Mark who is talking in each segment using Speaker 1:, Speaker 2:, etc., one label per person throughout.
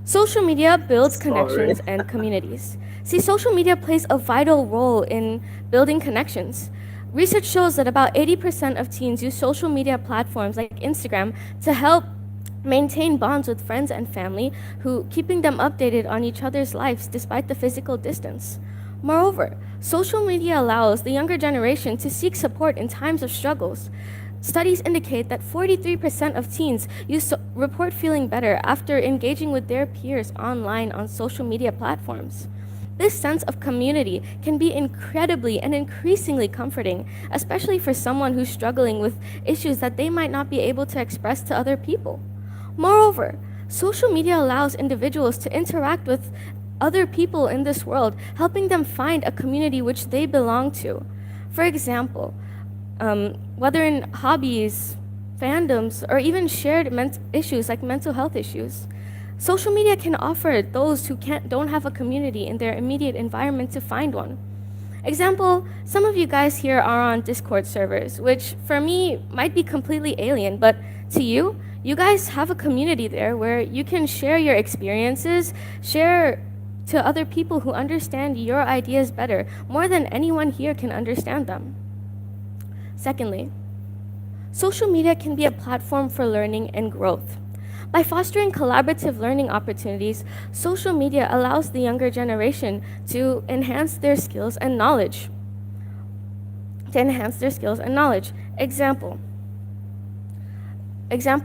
Speaker 1: Social media builds
Speaker 2: Sorry.
Speaker 1: connections and communities. See, social media plays a vital role in building connections. Research shows that about 80% of teens use social media platforms like Instagram to help maintain bonds with friends and family, who keeping them updated on each other's lives despite the physical distance. Moreover, social media allows the younger generation to seek support in times of struggles. Studies indicate that 43% of teens report feeling better after engaging with their peers online on social media platforms. This sense of community can be incredibly and increasingly comforting, especially for someone who's struggling with issues that they might not be able to express to other people. Moreover, social media allows individuals to interact with other people in this world, helping them find a community which they belong to. For example, whether in hobbies, fandoms, or even shared issues like mental health issues. Social media can offer those who don't have a community in their immediate environment to find one. Example, some of you guys here are on Discord servers, which for me might be completely alien, but to you, you guys have a community there where you can share your experiences, share to other people who understand your ideas better, more than anyone here can understand them. Secondly, social media can be a platform for learning and growth. By fostering collaborative learning opportunities, social media allows the younger generation to enhance their skills and knowledge. Example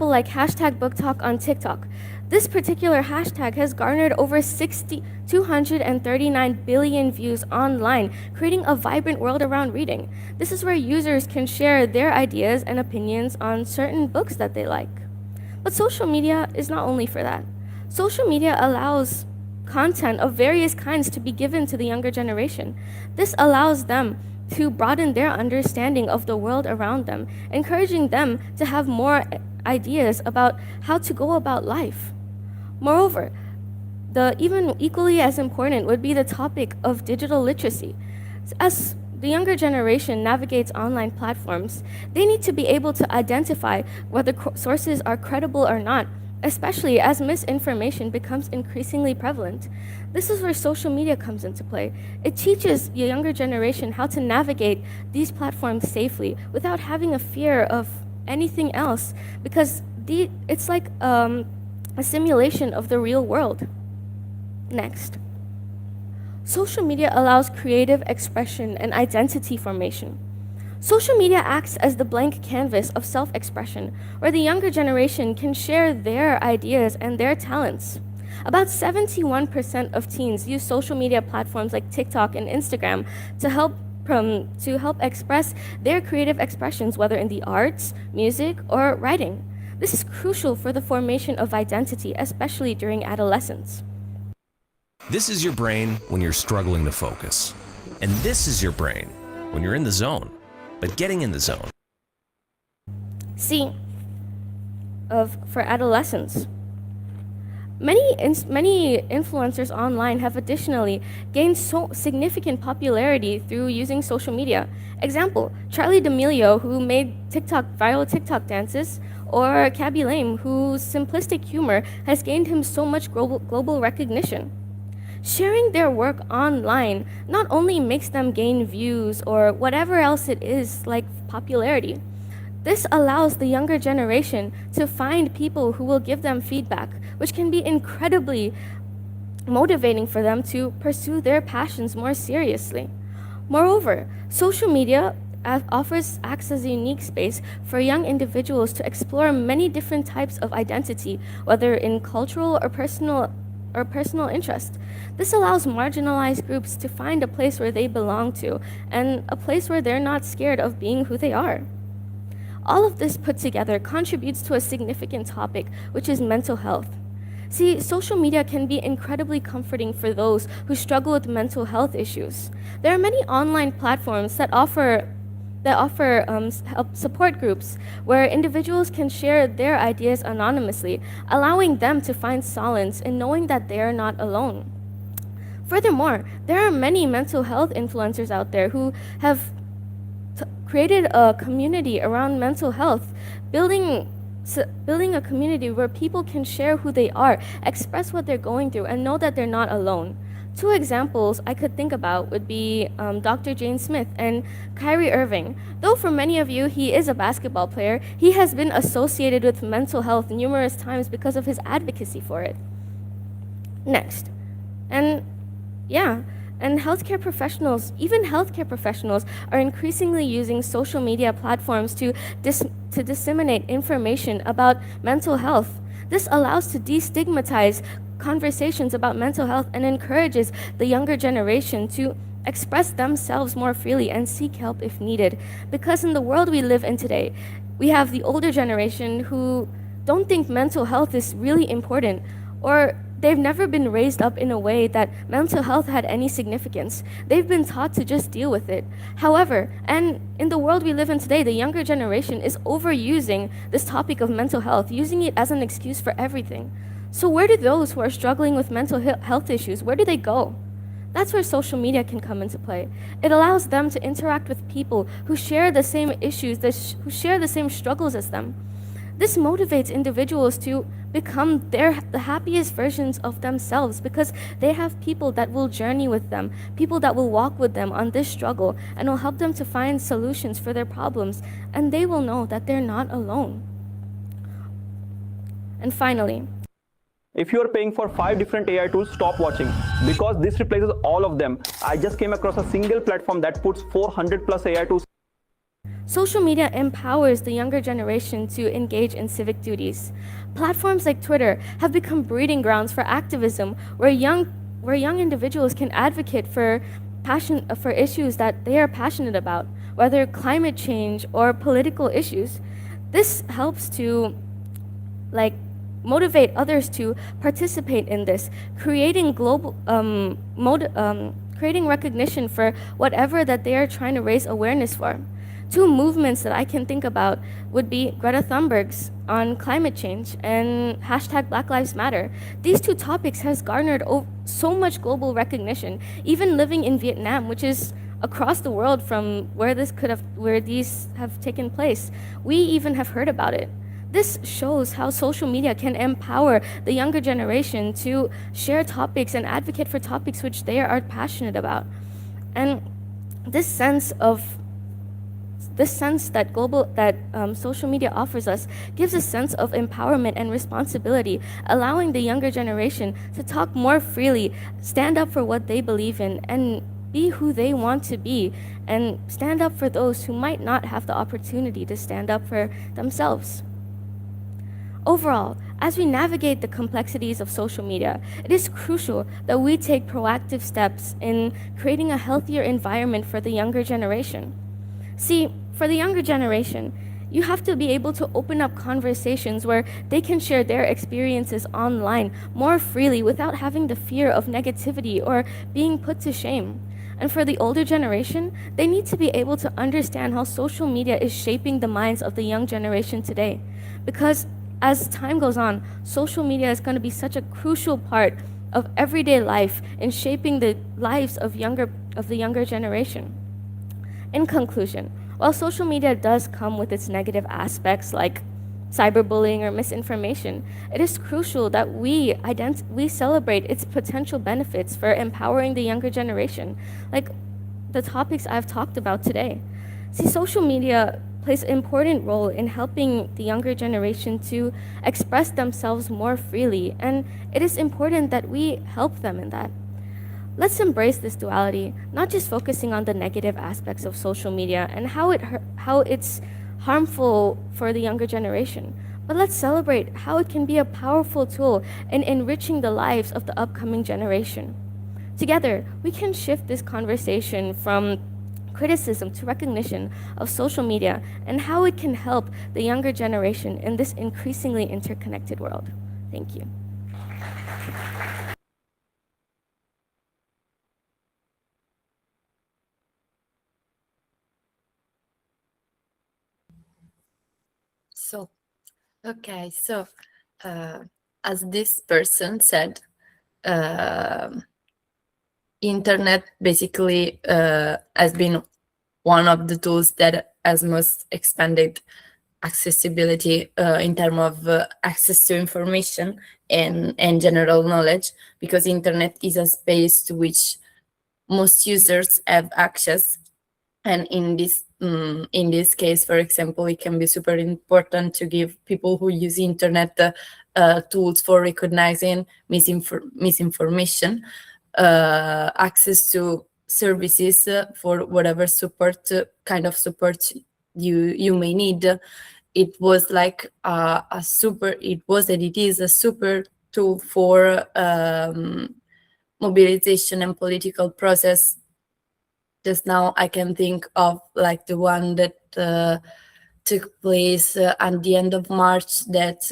Speaker 1: like hashtag book talk on TikTok. This particular hashtag has garnered over 239 billion views online, creating a vibrant world around reading. This is where users can share their ideas and opinions on certain books that they like. But social media is not only for that. Social media allows content of various kinds to be given to the younger generation. This allows them to broaden their understanding of the world around them, encouraging them to have more ideas about how to go about life. Moreover, even equally as important would be the topic of digital literacy. As the younger generation navigates online platforms, they need to be able to identify whether sources are credible or not, especially as misinformation becomes increasingly prevalent. This is where social media comes into play. It teaches the younger generation how to navigate these platforms safely without having a fear of anything else, because it's like a simulation of the real world. Next. Social media allows creative expression and identity formation. Social media acts as the blank canvas of self-expression, where the younger generation can share their ideas and their talents. About 71% of teens use social media platforms like TikTok and Instagram to help express their creative expressions, whether in the arts, music, or writing. This is crucial for the formation of identity, especially during adolescence.
Speaker 3: This is your brain when you're struggling to focus. And this is your brain when you're in the zone, but getting in the zone.
Speaker 1: For adolescents, many influencers online have additionally gained so significant popularity through using social media. Example, Charli D'Amelio, who made viral TikTok dances, or Cabby Lame, whose simplistic humor has gained him so much global recognition. Sharing their work online not only makes them gain views or whatever else it is, like popularity. This allows the younger generation to find people who will give them feedback, which can be incredibly motivating for them to pursue their passions more seriously. Moreover, social media acts as a unique space for young individuals to explore many different types of identity, whether in cultural or personal interest. This allows marginalized groups to find a place where they belong to, and a place where they're not scared of being who they are. All of this put together contributes to a significant topic, which is mental health. See, social media can be incredibly comforting for those who struggle with mental health issues. There are many online platforms that offer support groups where individuals can share their ideas anonymously, allowing them to find solace in knowing that they are not alone. Furthermore, there are many mental health influencers out there who have created a community around mental health, building building a community where people can share who they are, express what they're going through, and know that they're not alone. Two examples I could think about would be Dr. Jane Smith and Kyrie Irving. Though for many of you he is a basketball player, he has been associated with mental health numerous times because of his advocacy for it. Next, and yeah, and healthcare professionals, even healthcare professionals, are increasingly using social media platforms to disseminate information about mental health. This allows to destigmatize conversations about mental health and encourages the younger generation to express themselves more freely and seek help if needed. Because in the world we live in today, we have the older generation who don't think mental health is really important, or they've never been raised up in a way that mental health had any significance. They've been taught to just deal with it. However, and in the world we live in today, the younger generation is overusing this topic of mental health, using it as an excuse for everything. So where do those who are struggling with mental health issues, where do they go? That's where social media can come into play. It allows them to interact with people who share the same issues, who share the same struggles as them. This motivates individuals to become the happiest versions of themselves because they have people that will journey with them, people that will walk with them on this struggle and will help them to find solutions for their problems, and they will know that they're not alone. And finally,
Speaker 2: if you are paying for 5 different AI tools, stop watching, because this replaces all of them. I just came across a single platform that puts 400 plus AI tools.
Speaker 1: social media empowers the younger generation to engage in civic duties. Platforms like Twitter have become breeding grounds for activism, where young individuals can advocate for issues that they are passionate about, whether climate change or political issues. This helps to motivate others to participate in this, creating creating recognition for whatever that they are trying to raise awareness for. Two movements that I can think about would be Greta Thunberg's on climate change and hashtag Black Lives Matter. These two topics has garnered so much global recognition. Even living in Vietnam, which is across the world from where these have taken place, we even have heard about it. This shows how social media can empower the younger generation to share topics and advocate for topics which they are passionate about. And this sense that social media offers us gives a sense of empowerment and responsibility, allowing the younger generation to talk more freely, stand up for what they believe in, and be who they want to be, and stand up for those who might not have the opportunity to stand up for themselves. Overall, as we navigate the complexities of social media, it is crucial that we take proactive steps in creating a healthier environment for the younger generation. See, for the younger generation, you have to be able to open up conversations where they can share their experiences online more freely without having the fear of negativity or being put to shame. And for the older generation, they need to be able to understand how social media is shaping the minds of the young generation today. Because as time goes on, social media is going to be such a crucial part of everyday life in shaping the lives of the younger generation. In conclusion, while social media does come with its negative aspects like cyberbullying or misinformation, it is crucial that we celebrate its potential benefits for empowering the younger generation, like the topics I've talked about today. See, social media plays an important role in helping the younger generation to express themselves more freely, and it is important that we help them in that. Let's embrace this duality, not just focusing on the negative aspects of social media and how it's harmful for the younger generation, but let's celebrate how it can be a powerful tool in enriching the lives of the upcoming generation. Together, we can shift this conversation from criticism to recognition of social media and how it can help the younger generation in this increasingly interconnected world. Thank you.
Speaker 4: So, okay, so as this person said, internet basically has been one of the tools that has most expanded accessibility in terms of access to information and general knowledge, because internet is a space to which most users have access. And in this case, for example, it can be super important to give people who use internet tools for recognizing misinformation, access to services for whatever support kind of support you may need. It was like a super. It was and it is a super tool for mobilization and political process. Just now I can think of like the one that took place at the end of March, that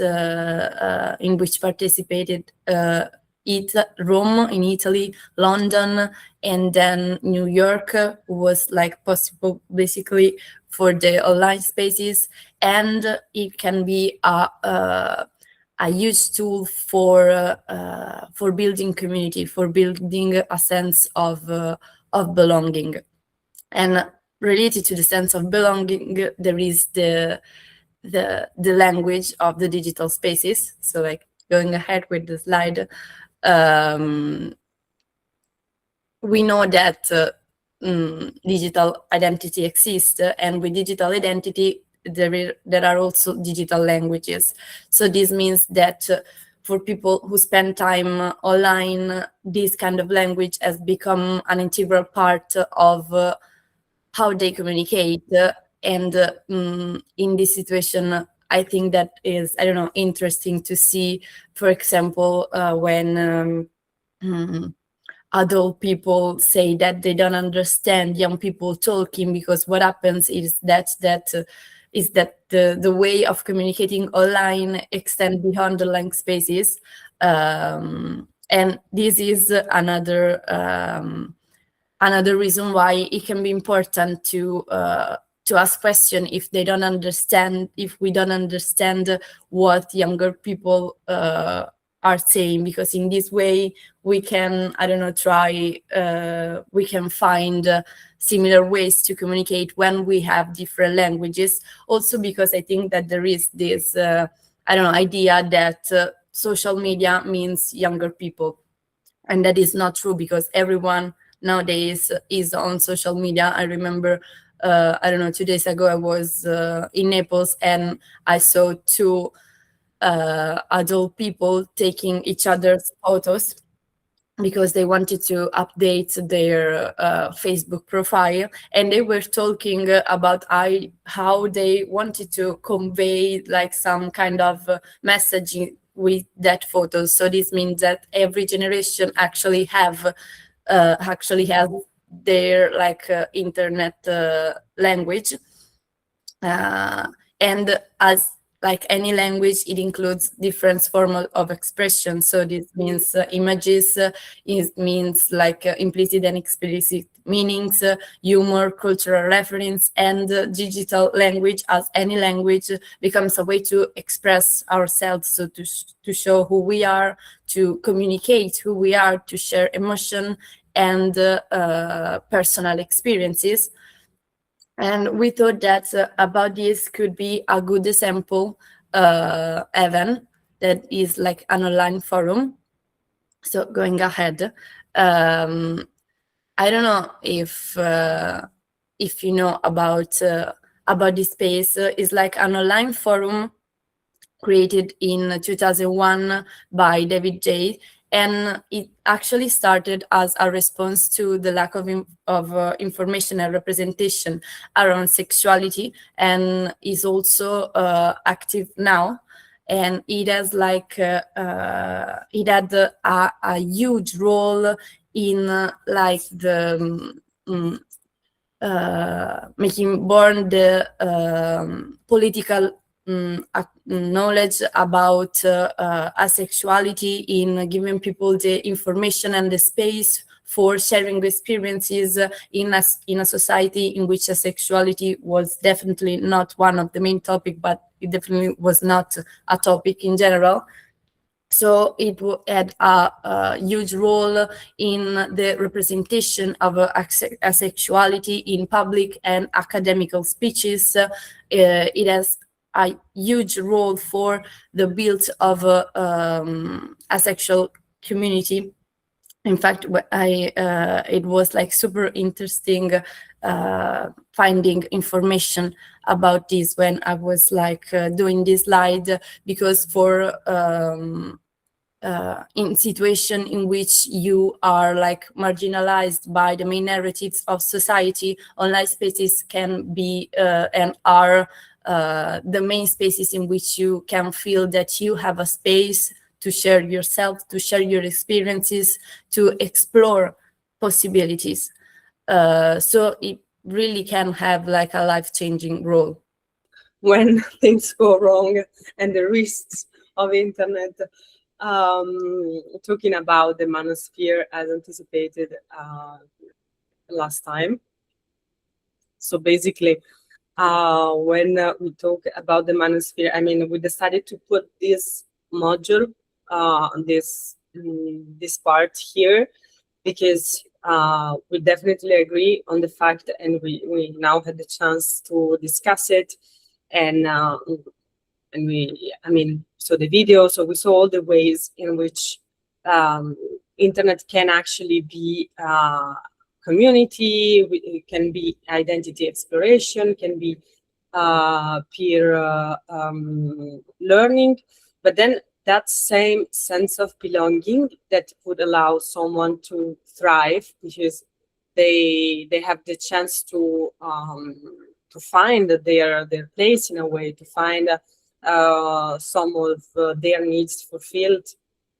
Speaker 4: in which participated Rome in Italy, London, and then New York was like possible basically for the online spaces, and it can be a huge tool for building community, for building a sense of belonging. And related to the sense of belonging, there is the language of the digital spaces. So like going ahead with the slide, we know that digital identity exists, and with digital identity there are also digital languages. So this means that for people who spend time online, this kind of language has become an integral part of how they communicate. And in this situation, I think that is, I don't know, interesting to see, for example, when adult people say that they don't understand young people talking, because what happens is that the way of communicating online extend beyond the language spaces, and this is another reason why it can be important to ask question if we don't understand what younger people are saying, because in this way we can, I don't know, we can find similar ways to communicate when we have different languages. Also because I think that there is this idea that social media means younger people, and that is not true, because everyone nowadays is on social media. I remember 2 days ago I was in Naples, and I saw two adult people taking each other's photos because they wanted to update their Facebook profile, and they were talking about how they wanted to convey like some kind of messaging with that photo. So this means that every generation actually has their like internet language, and as like any language, it includes different forms of expression. So this means images, it means like implicit and explicit meanings, humor, cultural reference, and digital language, as any language, becomes a way to express ourselves, so to show who we are, to communicate who we are, to share emotion and personal experiences. And we thought that about this could be a good example event that is like an online forum. So going ahead, I don't know if you know about this space. It's like an online forum created in 2001 by David J. And it actually started as a response to the lack of information and representation around sexuality, and is also active now. And it has like it had a huge role in like the making born the political knowledge about asexuality, in giving people the information and the space for sharing experiences in a society in which asexuality was definitely not one of the main topic, but it definitely was not a topic in general. So it had a huge role in the representation of asexuality in public and academical speeches. It has a huge role for the build of a sexual community. In fact, it was like super interesting finding information about this when I was like doing this slide, because for in situation in which you are like marginalized by the main narratives of society, online spaces can be and are the main spaces in which you can feel that you have a space to share yourself, to share your experiences, to explore possibilities. So it really can have like a life-changing role.
Speaker 5: When things go wrong and the risks of internet, talking about the manosphere as anticipated last time. So basically, when we talk about the manosphere, I mean, we decided to put this module, this part here, because we definitely agree on the fact, and we now had the chance to discuss it, and we, I mean, saw the video, so we saw all the ways in which internet can actually be community, it can be identity exploration, can be peer learning, but then that same sense of belonging that would allow someone to thrive, because they have the chance to find their place in a way, to find some of their needs fulfilled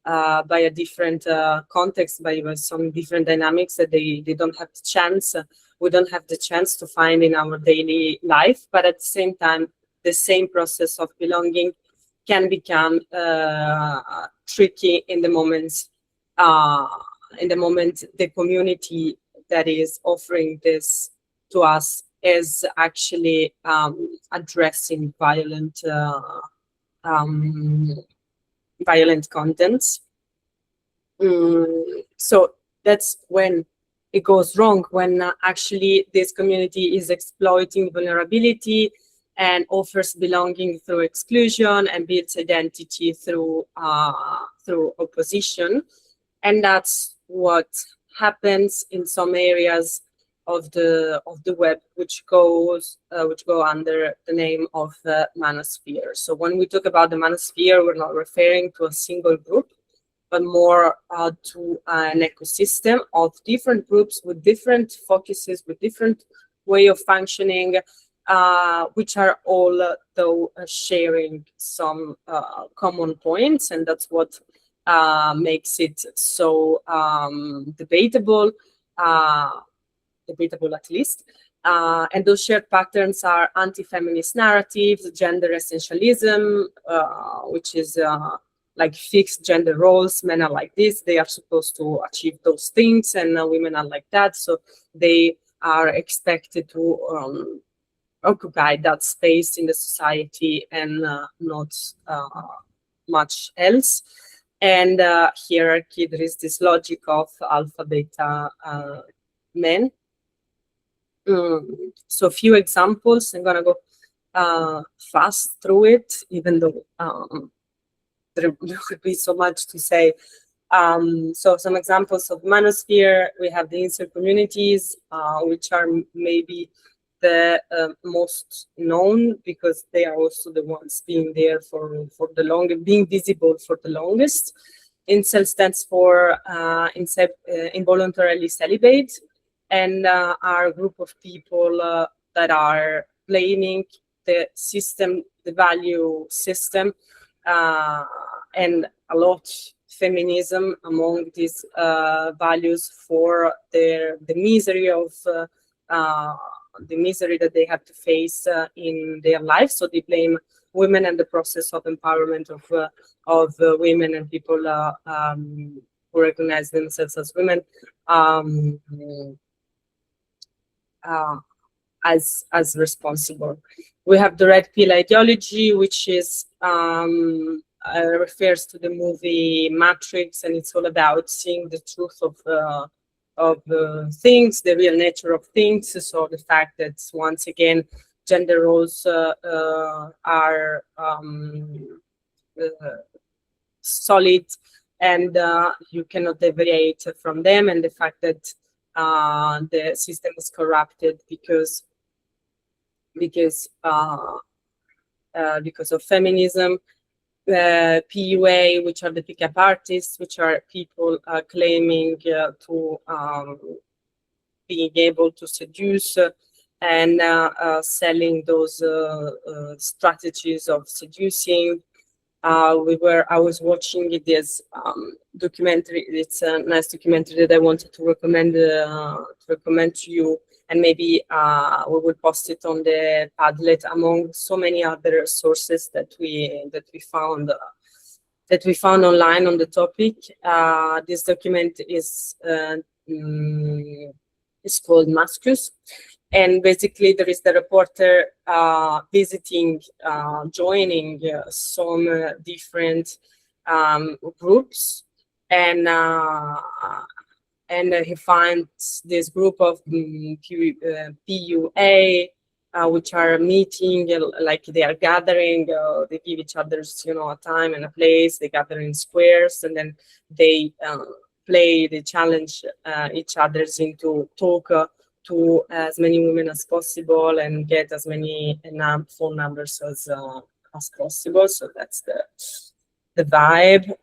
Speaker 5: by a different context, by some different dynamics that they don't have the chance, we don't have the chance to find in our daily life. But at the same time, the same process of belonging can become tricky in the moments, the community that is offering this to us is actually addressing violent contents. So that's when it goes wrong, when actually this community is exploiting vulnerability and offers belonging through exclusion and builds identity through opposition. And that's what happens in some areas of the web, which go under the name of manosphere. So when we talk about the manosphere, we're not referring to a single group, but more to an ecosystem of different groups with different focuses, with different way of functioning, which are all though sharing some common points, and that's what makes it so debatable at least. And those shared patterns are anti-feminist narratives, gender essentialism, which is like fixed gender roles. Men are like this, they are supposed to achieve those things, and women are like that, so they are expected to occupy that space in the society and not much else. And hierarchy, there is this logic of alpha beta men. So a few examples. I'm gonna go fast through it, even though there could be so much to say. So some examples of manosphere: we have the incel communities, which are maybe the most known, because they are also the ones being there for the longest, being visible for the longest. Incel stands for involuntarily celibate, and are a group of people that are blaming the system, the value system, and a lot feminism among these values for the misery of the misery that they have to face in their lives. So they blame women and the process of empowerment of women and people who recognize themselves as women as responsible. We have the red pill ideology, which is refers to the movie Matrix, and it's all about seeing the truth of things, the real nature of things. So the fact that once again gender roles are solid, and you cannot deviate from them, and the fact that the system is corrupted because of feminism. PUA, which are the pickup artists, which are people claiming to being able to seduce and selling those strategies of seducing. I was watching this documentary. It's a nice documentary that I wanted to recommend to you, and maybe we will post it on the Padlet among so many other sources that we found online on the topic. This document is called Mascus. And basically, there is the reporter visiting, joining some different groups, and he finds this group of PUA, which are meeting, like they are gathering. They give each other's, a time and a place. They gather in squares, and then they play. They challenge each other's into talk to as many women as possible and get as many phone numbers as possible. So that's the vibe.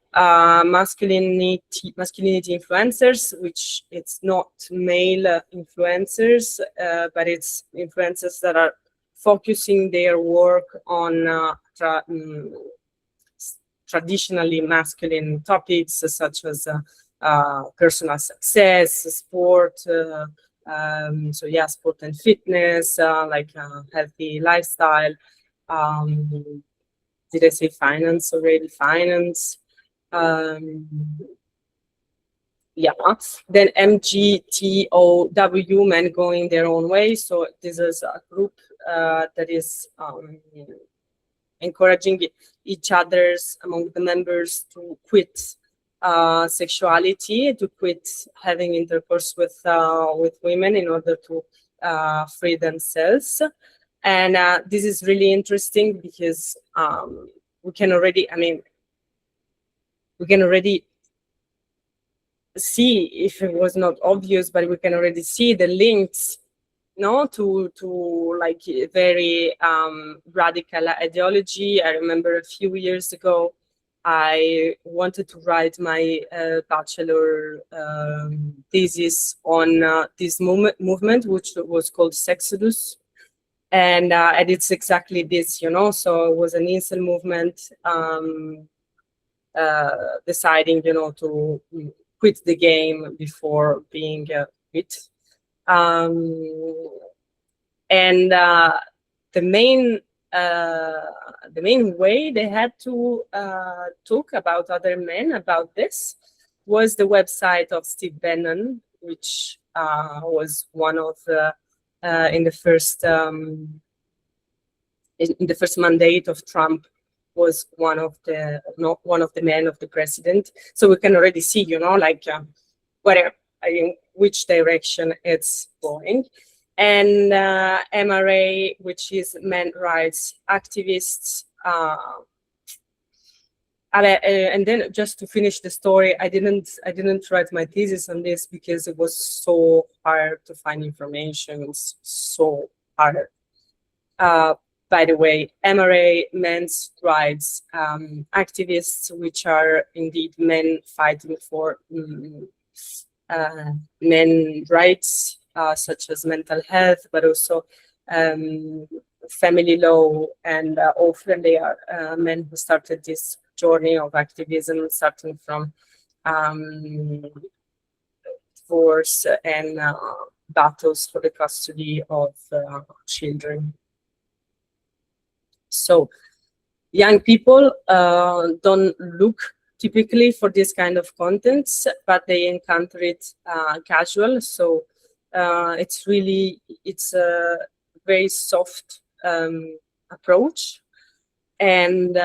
Speaker 5: Masculinity influencers, which it's not male influencers, but it's influencers that are focusing their work on traditionally masculine topics, such as personal success, sport. Sport and fitness, like healthy lifestyle. Did I say finance already? Finance. Then MGTOW, men going their own way. So this is a group that is encouraging each other's among the members to quit sexuality, to quit having intercourse with women in order to free themselves. And this is really interesting because we can already see, if it was not obvious, but we can already see the links to like very radical ideology. I remember a few years ago, I wanted to write my bachelor thesis on this movement, which was called Sexodus. And it's exactly this, so it was an incel movement deciding, to quit the game before being quit. And the main way they had to talk about other men about this was the website of Steve Bannon, which was one of the in the first mandate of Trump, was one of the men of the president. So we can already see, which direction it's going. And MRA, which is men rights activists. And then just to finish the story, I didn't write my thesis on this because it was so hard to find information. It was so hard. By the way, MRA, men's rights activists, which are indeed men fighting for men's rights, such as mental health, but also family law, and often they are men who started this journey of activism, starting from divorce and battles for the custody of children. So young people don't look typically for this kind of contents, but they encounter it casual. So it's a very soft approach, and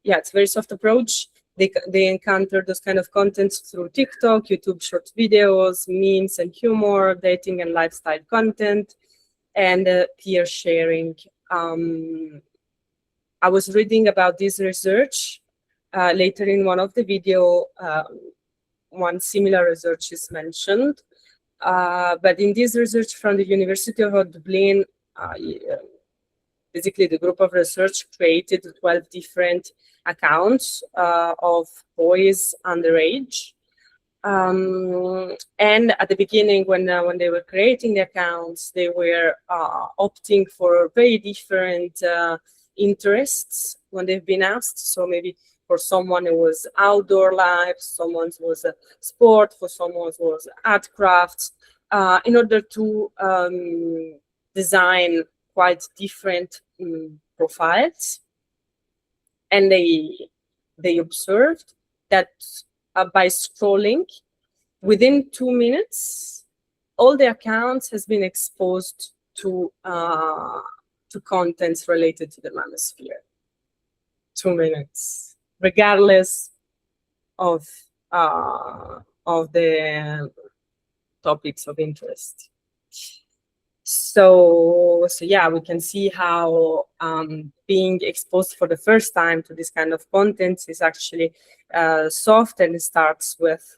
Speaker 5: it's a very soft approach. They encounter those kind of contents through TikTok, YouTube short videos, memes and humor, dating and lifestyle content. and peer sharing. I was reading about this research later in one of the video. One similar research is mentioned, but in this research from the University of Dublin, basically the group of research created 12 different accounts of boys underage. And at the beginning, when they were creating the accounts, they were opting for very different interests when they've been asked. So maybe for someone it was outdoor life, someone's was sport, for someone it was art crafts, in order to design quite different profiles. And they observed that by scrolling, within 2 minutes, all the accounts has been exposed to contents related to the manosphere. 2 minutes, regardless of the topics of interest. So yeah, we can see how being exposed for the first time to this kind of content is actually soft, and it starts with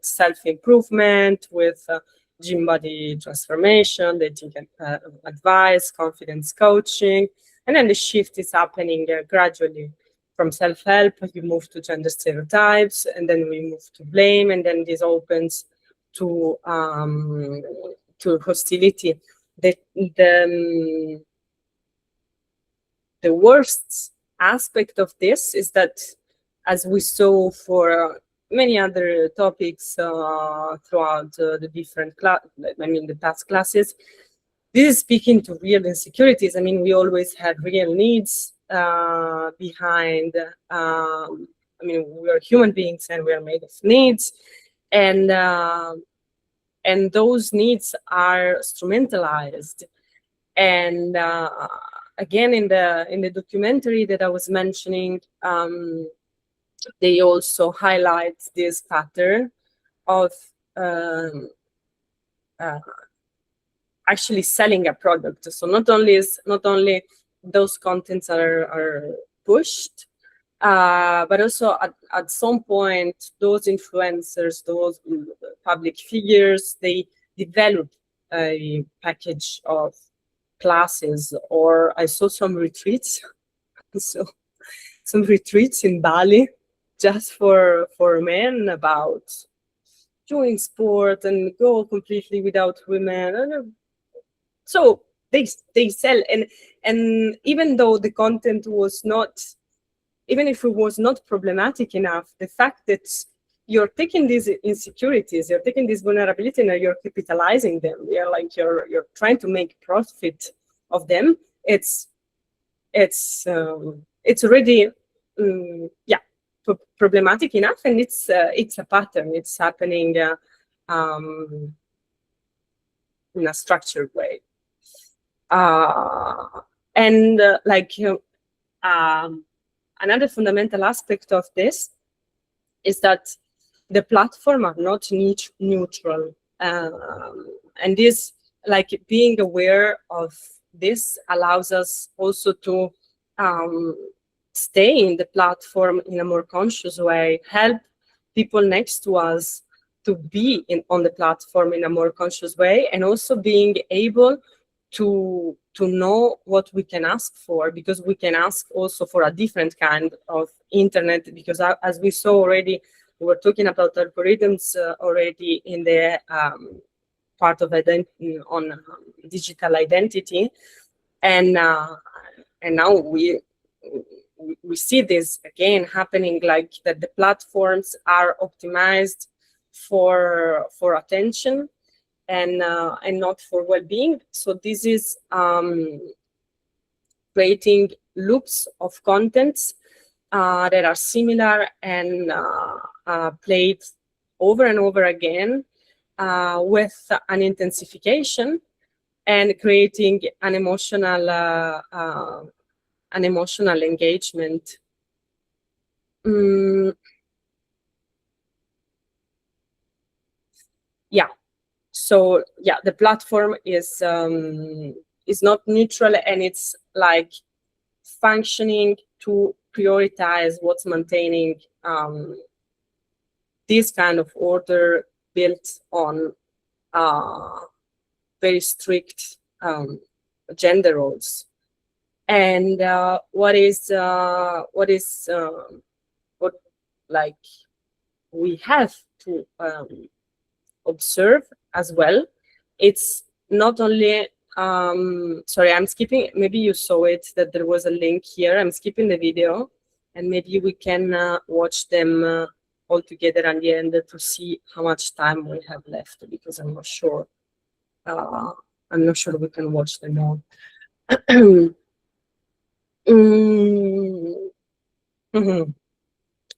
Speaker 5: self-improvement, with gym body transformation, dating advice, confidence coaching, and then the shift is happening gradually. From self-help, you move to gender stereotypes, and then we move to blame, and then this opens to hostility. The worst aspect of this is that, as we saw for many other topics throughout the different the past classes, this is speaking to real insecurities. I mean, we always had real needs behind. I mean, we are human beings and we are made of needs, and those needs are instrumentalized. And again, in the documentary that I was mentioning, they also highlight this pattern of actually selling a product. So not only those contents are pushed, but also at some point, those influencers, those public figures, they develop a package of classes. Or I saw some retreats, so some retreats in Bali just for men about doing sport and go completely without women. So they sell, and even though the content was not, even if it was not problematic enough, the fact that you're taking these insecurities, you're taking this vulnerability, and you're capitalizing them. You're trying to make profit of them. It's already problematic enough, and it's a pattern. It's happening in a structured way. Another fundamental aspect of this is that the platform are not neutral, and this, like, being aware of this allows us also to stay in the platform in a more conscious way, help people next to us to be on the platform in a more conscious way, and also being able to know what we can ask for, because we can ask also for a different kind of internet. Because as we saw already, we were talking about algorithms already in the part of digital identity, and now we see this again happening, like that the platforms are optimized for attention and not for well-being. So this is creating loops of contents that are similar and played over and over again with an intensification, and creating an emotional engagement. So yeah, the platform is not neutral, and it's like functioning to prioritize what's maintaining this kind of order built on very strict gender roles. And what like we have to observe as well, it's not only sorry, I'm skipping, maybe you saw it, that there was a link here. I'm skipping the video, and maybe we can watch them all together at the end to see how much time we have left, because I'm not sure we can watch them all. I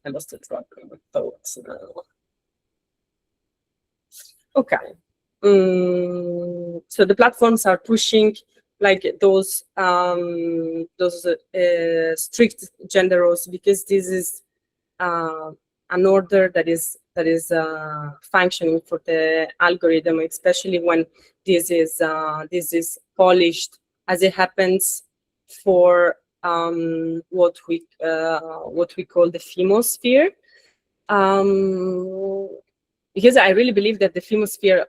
Speaker 5: lost the track of my thoughts now. Okay. So the platforms are pushing like those strict gender roles, because this is an order that is functioning for the algorithm, especially when this is polished, as it happens for what we call the femosphere. Because I really believe that the femosphere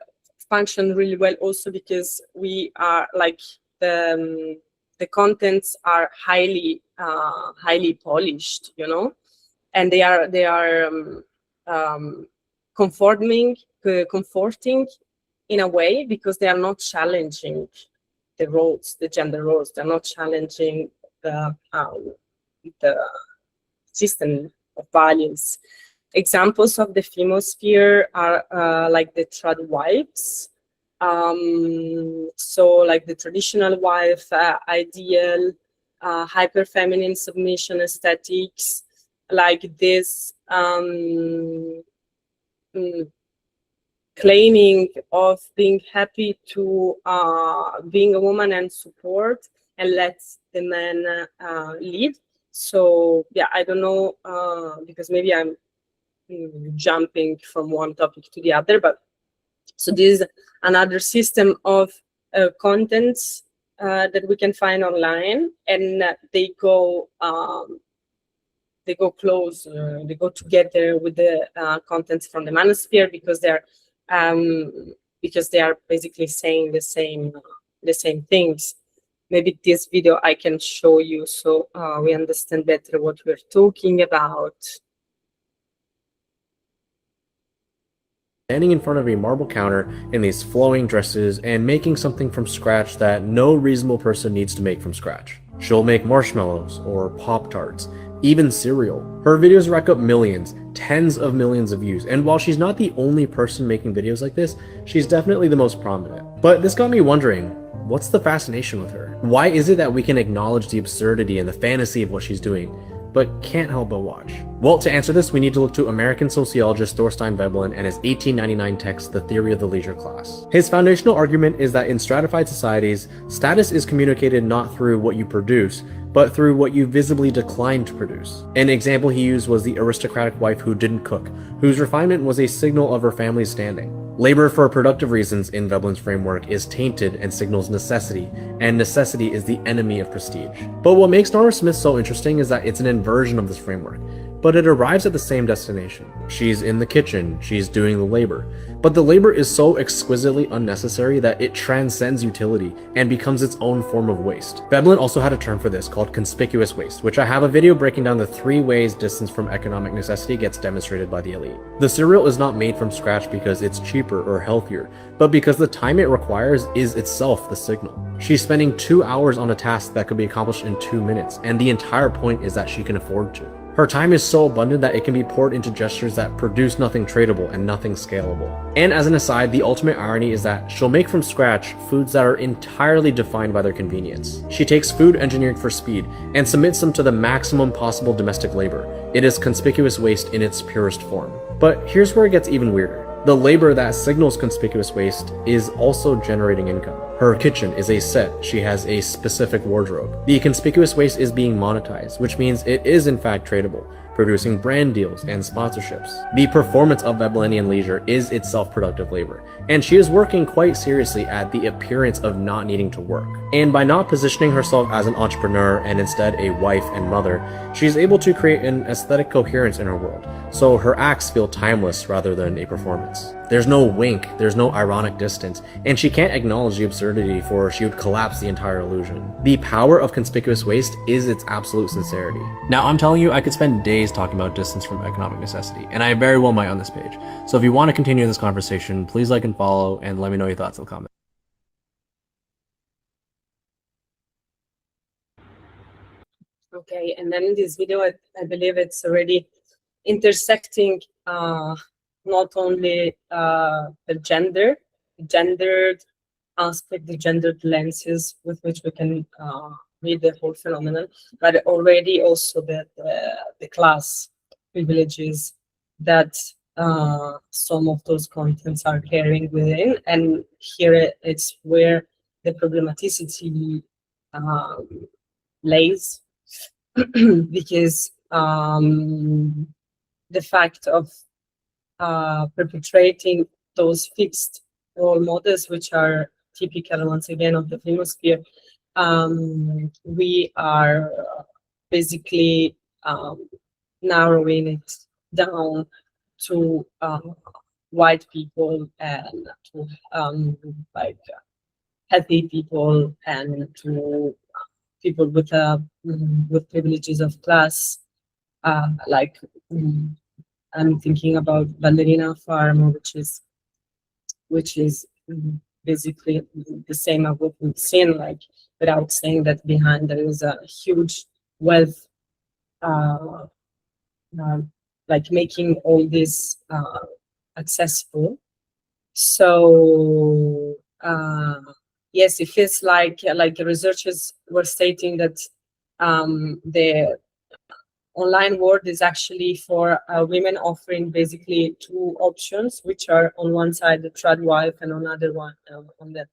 Speaker 5: function really well, also because we are like the contents are highly polished, you know, and they are comforting in a way, because they are not challenging the roles, the gender roles. They're not challenging the system of values. Examples of the femosphere are like the trad wives. So like the traditional wife ideal, hyper feminine submission aesthetics, like this claiming of being happy to being a woman and support and let the man lead. So yeah, I don't know, because maybe I'm jumping from one topic to the other, but so this is another system of contents that we can find online, and they go close, they go together with the contents from the manosphere, because they are basically saying the same things. Maybe this video I can show you, so we understand better what we're talking about.
Speaker 6: Standing in front of a marble counter in these flowing dresses and making something from scratch that no reasonable person needs to make from scratch. She'll make marshmallows or Pop-Tarts, even cereal. Her videos rack up millions, tens of millions of views, and while she's not the only person making videos like this, she's definitely the most prominent. But this got me wondering, what's the fascination with her? Why is it that we can acknowledge the absurdity and the fantasy of what she's doing, but can't help but watch? Well, to answer this, we need to look to American sociologist Thorstein Veblen and his 1899 text, The Theory of the Leisure Class. His foundational argument is that in stratified societies, status is communicated not through what you produce, but through what you visibly decline to produce. An example he used was the aristocratic wife who didn't cook, whose refinement was a signal of her family's standing. Labor for productive reasons in Veblen's framework is tainted and signals necessity, and necessity is the enemy of prestige. But what makes Norma Smith so interesting is that it's an inversion of this framework, but it arrives at the same destination. She's in the kitchen, she's doing the labor, but the labor is so exquisitely unnecessary that it transcends utility and becomes its own form of waste. Veblen also had a term for this called conspicuous waste, which I have a video breaking down the 3 ways distance from economic necessity gets demonstrated by the elite. The cereal is not made from scratch because it's cheaper or healthier, but because the time it requires is itself the signal. She's spending 2 hours on a task that could be accomplished in 2 minutes, and the entire point is that she can afford to. Her time is so abundant that it can be poured into gestures that produce nothing tradable and nothing scalable. And as an aside, the ultimate irony is that she'll make from scratch foods that are entirely defined by their convenience. She takes food engineered for speed and submits them to the maximum possible domestic labor. It is conspicuous waste in its purest form. But here's where it gets even weirder. The labor that signals conspicuous waste is also generating income. Her kitchen is a set, she has a specific wardrobe. The conspicuous waste is being monetized, which means it is in fact tradable. producing brand deals and sponsorships. The performance of Babylonian leisure is itself productive labor, and she is working quite seriously at the appearance of not needing to work. And by not positioning herself as an entrepreneur and instead a wife and mother, she is able to create an aesthetic coherence in her world, so her acts feel timeless rather than a performance. There's no wink, there's no ironic distance, and she can't acknowledge the absurdity, for she would collapse the entire illusion. The power of conspicuous waste is its absolute sincerity. Now, I'm telling you, I could spend days talking about distance from economic necessity, and I very well might on this page. So if you want to continue this conversation, please like and follow, and let me know your thoughts in the comments.
Speaker 5: Okay, and then in this video, I believe it's already intersecting not only the gendered aspect, the gendered lenses with which we can read the whole phenomenon, but already also the class privileges that some of those contents are carrying within. And here it's where the problematicity lays, because the fact of perpetrating those fixed role models, which are typical once again of the filmosphere, we are basically narrowing it down to white people and to like healthy people and to people with privileges of class, like I'm thinking about Ballerina Farm, which is basically the same as what we've seen, like without saying that behind there is a huge wealth, like making all this accessible. So yes, it feels like researchers were stating that the online world is actually for women offering basically two options, which are on one side the trad wife, and on other one on the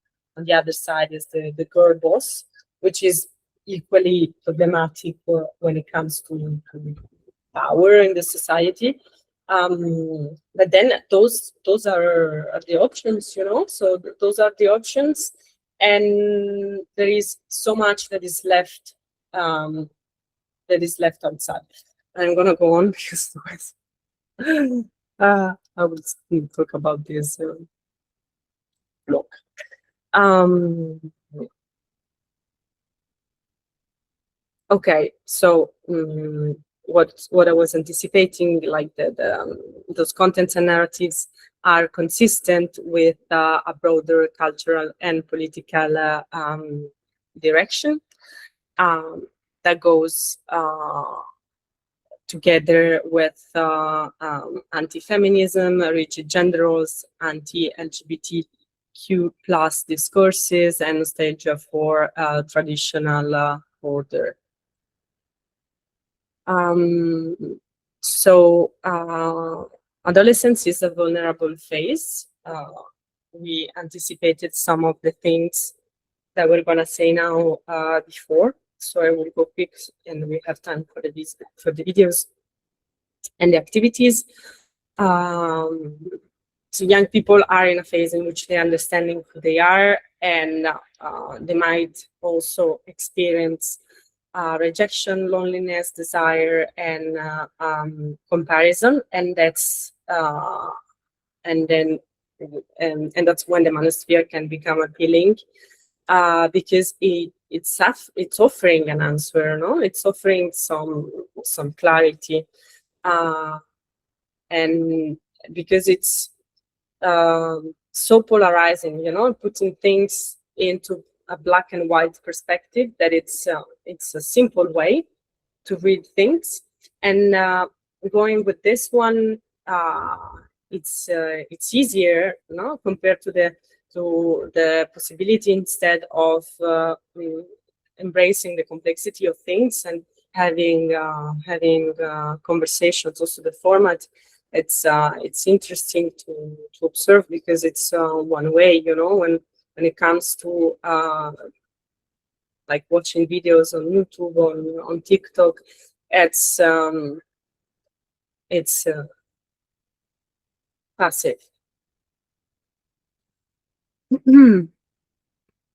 Speaker 5: other side is the girl boss, which is equally problematic when it comes to power in the society. But then those are the options, you know. So those are the options, and there is so much that is left. Outside. I'm gonna go on because I will still talk about this blog. Okay, so what I was anticipating, like those contents and narratives are consistent with a broader cultural and political direction that goes together with anti-feminism, rigid gender roles, anti-LGBTQ plus discourses, and nostalgia for traditional order. So adolescence is a vulnerable phase. We anticipated some of the things that we're gonna say now before. So I will go quick, and we have time for the videos and the activities. So young people are in a phase in which they're understanding who they are, and they might also experience rejection, loneliness, desire, and comparison, and that's and that's when the manosphere can become appealing, because it's offering an answer, no? It's offering some clarity, and because it's so polarizing, you know, putting things into a black and white perspective, that it's a simple way to read things. And going with this one, it's easier, you know, compared to the possibility, instead of embracing the complexity of things and having conversations. Also the format, it's interesting to observe, because it's one way, you know, when it comes to like watching videos on YouTube, on TikTok, it's it's passive.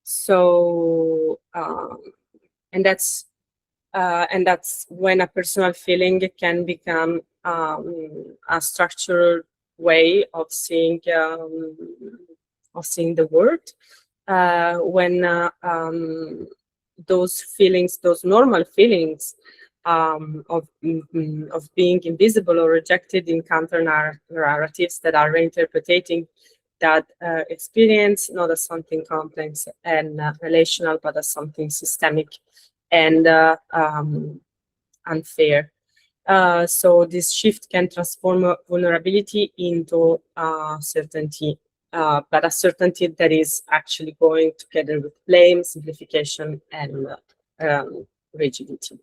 Speaker 5: So and that's when a personal feeling can become a structured way of seeing the world. When those feelings, those normal feelings of being invisible or rejected, encounter narratives that are reinterpreting that experience not as something complex and relational, but as something systemic and unfair. So this shift can transform vulnerability into certainty, but a certainty that is actually going together with blame, simplification, and rigidity.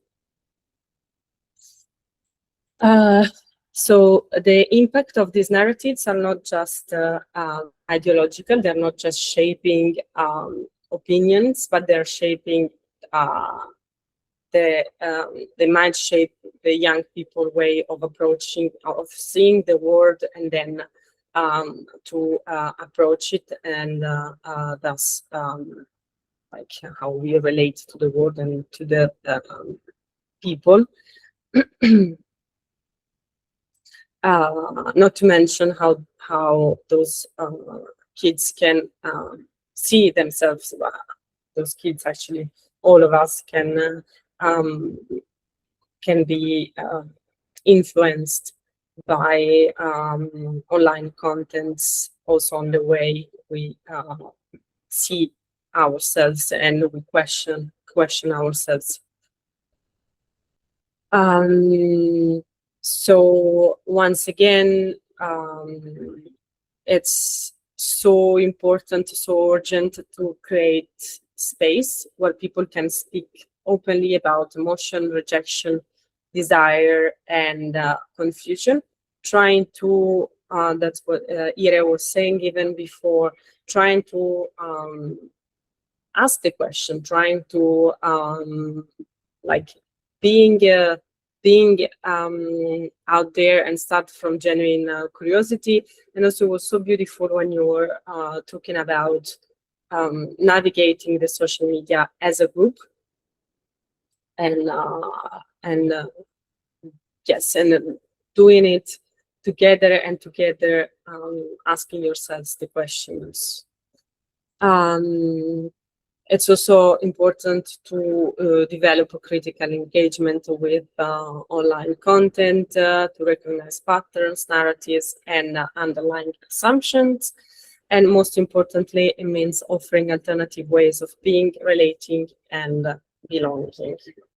Speaker 5: So the impact of these narratives are not just ideological, they're not just shaping opinions, but they're shaping they might shape the young people way of approaching, of seeing the world, and then to approach it, and thus like how we relate to the world and to the people. Not to mention how those kids can see themselves. Those kids, actually, all of us can be influenced by online contents, also on the way we see ourselves and we question ourselves. So once again, it's so important, so urgent to create space where people can speak openly about emotion, rejection, desire, and confusion. Trying to, that's what Ira was saying even before, trying to ask the question, trying to like being out there and start from genuine curiosity. And also, it was so beautiful when you were talking about navigating the social media as a group, and yes, and doing it together, and together asking yourselves the questions. It's also important to develop a critical engagement with online content, to recognize patterns, narratives, and underlying assumptions. And most importantly, it means offering alternative ways of being, relating, and belonging.